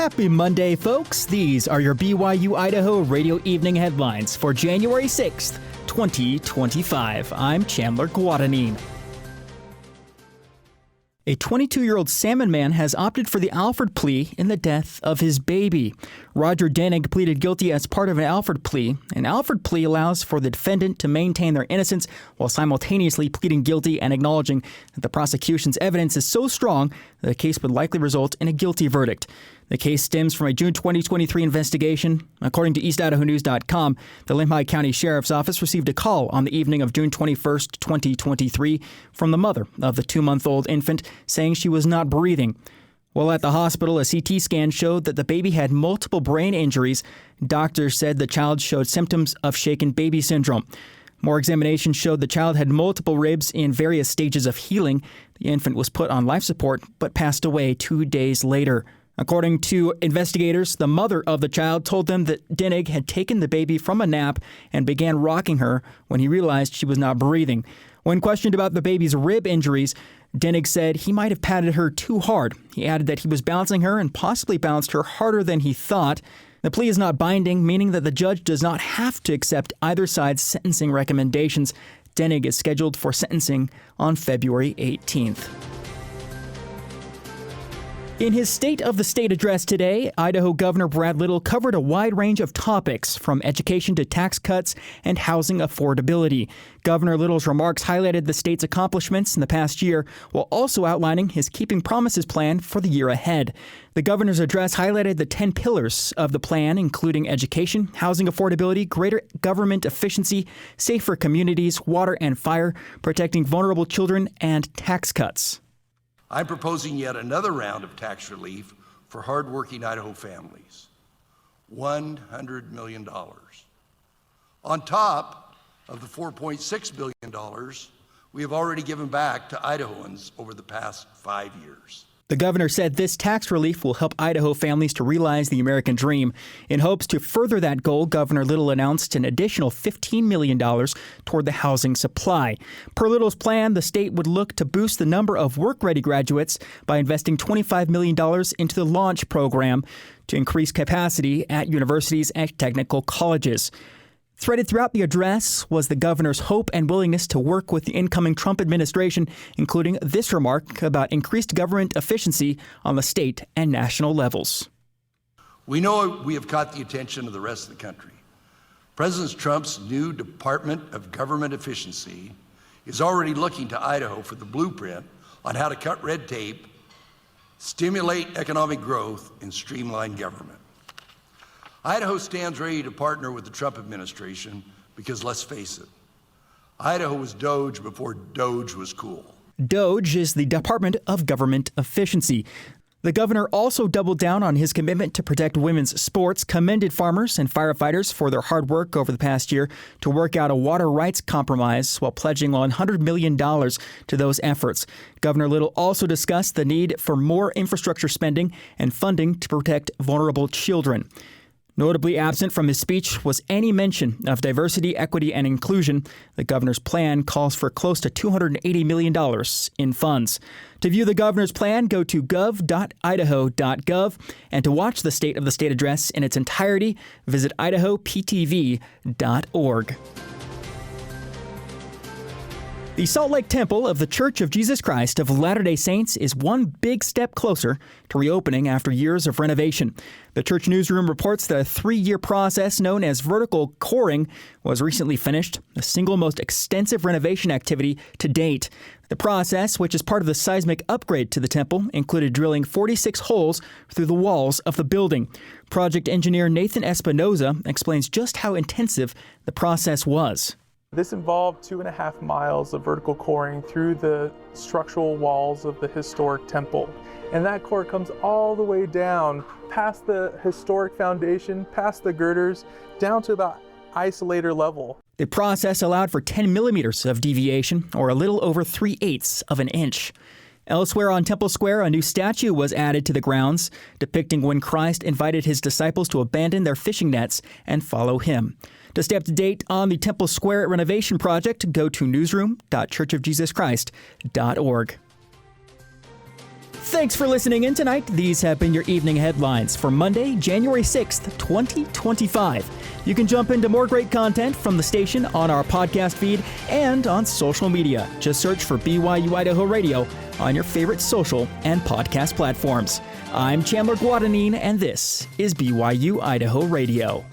Happy Monday, folks. These are your BYU-Idaho radio evening headlines for January 6th, 2025. I'm Chandler Guadagnino. A 22-year-old salmon man has opted for the Alford Plea in the death of his baby. Roger Dennig pleaded guilty as part of an Alford Plea. An Alford Plea allows for the defendant to maintain their innocence while simultaneously pleading guilty and acknowledging that the prosecution's evidence is so strong that the case would likely result in a guilty verdict. The case stems from a June 2023 investigation. According to EastIdahoNews.com, the Limhi County Sheriff's Office received a call on the evening of June 21st, 2023, from the mother of the 2-month-old infant saying she was not breathing. While at the hospital, a CT scan showed that the baby had multiple brain injuries. Doctors said the child showed symptoms of shaken baby syndrome. More examinations showed the child had multiple ribs in various stages of healing. The infant was put on life support but passed away 2 days later. According to investigators, the mother of the child told them that Dennig had taken the baby from a nap and began rocking her when he realized she was not breathing. When questioned about the baby's rib injuries, Dennig said he might have patted her too hard. He added that he was bouncing her and possibly bounced her harder than he thought. The plea is not binding, meaning that the judge does not have to accept either side's sentencing recommendations. Dennig is scheduled for sentencing on February 18th. In his State of the State address today, Idaho Governor Brad Little covered a wide range of topics, from education to tax cuts and housing affordability. Governor Little's remarks highlighted the state's accomplishments in the past year, while also outlining his Keeping Promises plan for the year ahead. The governor's address highlighted the 10 pillars of the plan, including education, housing affordability, greater government efficiency, safer communities, water and fire, protecting vulnerable children, and tax cuts. I'm proposing yet another round of tax relief for hardworking Idaho families, $100 million. On top of the $4.6 billion we have already given back to Idahoans over the past 5 years. The governor said this tax relief will help Idaho families to realize the American dream. In hopes to further that goal, Governor Little announced an additional $15 million toward the housing supply. Per Little's plan, the state would look to boost the number of work-ready graduates by investing $25 million into the Launch program to increase capacity at universities and technical colleges. Threaded throughout the address was the governor's hope and willingness to work with the incoming Trump administration, including this remark about increased government efficiency on the state and national levels. We know we have caught the attention of the rest of the country. President Trump's new Department of Government Efficiency is already looking to Idaho for the blueprint on how to cut red tape, stimulate economic growth, and streamline government. Idaho stands ready to partner with the Trump administration because, let's face it, Idaho was Doge before Doge was cool. Doge is the Department of Government Efficiency. The governor also doubled down on his commitment to protect women's sports, commended farmers and firefighters for their hard work over the past year to work out a water rights compromise while pledging $100 million to those efforts. Governor Little also discussed the need for more infrastructure spending and funding to protect vulnerable children. Notably absent from his speech was any mention of diversity, equity, and inclusion. The governor's plan calls for close to $280 million in funds. To view the governor's plan, go to gov.idaho.gov. And to watch the State of the State address in its entirety, visit idahoptv.org. The Salt Lake Temple of the Church of Jesus Christ of Latter-day Saints is one big step closer to reopening after years of renovation. The church newsroom reports that a 3-year process known as vertical coring was recently finished, the single most extensive renovation activity to date. The process, which is part of the seismic upgrade to the temple, included drilling 46 holes through the walls of the building. Project engineer Nathan Espinoza explains just how intensive the process was. This involved 2.5 miles of vertical coring through the structural walls of the historic temple. And that core comes all the way down past the historic foundation, past the girders, down to about isolator level. The process allowed for 10 millimeters of deviation, or a little over 3/8 of an inch. Elsewhere on Temple Square, a new statue was added to the grounds, depicting when Christ invited his disciples to abandon their fishing nets and follow him. To stay up to date on the Temple Square renovation project, go to newsroom.churchofjesuschrist.org. Thanks for listening in tonight. These have been your evening headlines for Monday, January 6th, 2025. You can jump into more great content from the station on our podcast feed and on social media. Just search for BYU-Idaho Radio on your favorite social and podcast platforms. I'm Chandler Guadagnine, and this is BYU-Idaho Radio.